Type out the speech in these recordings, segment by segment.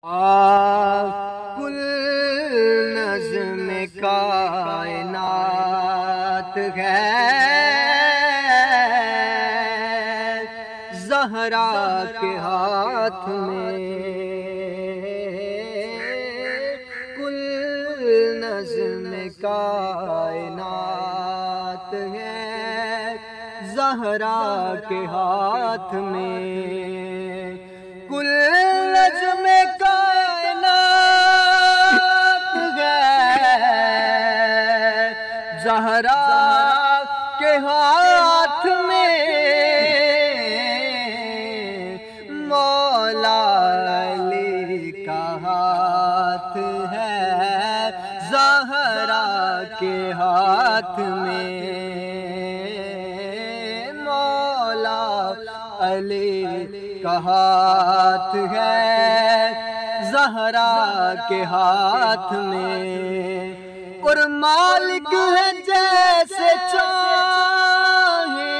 کل نظم کائنات ہے زہرا کے ہاتھ میں، کل نظم کائنات ہے زہرا کے ہاتھ میں، کل نظم کائنات ہے زہرا کے ہاتھ میں، مولا علی کا ہاتھ ہے زہرا کے ہاتھ میں، مولا علی کا ہاتھ ہے زہرا کے ہاتھ میں، اور مالک ہے جیسے چاہے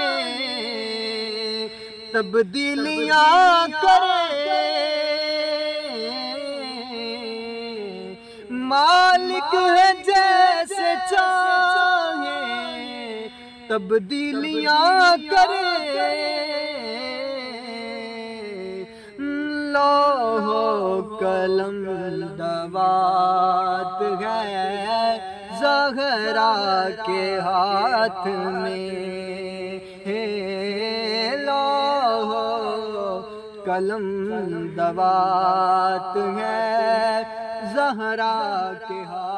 تبدیلیاں کرے، مالک ہے جیسے چاہے تبدیلیاں کرے، لوح و قلم دوات ہے زہرا کے ہاتھ میں، لوح و قلم دوات ہے زہرا کے ہاتھ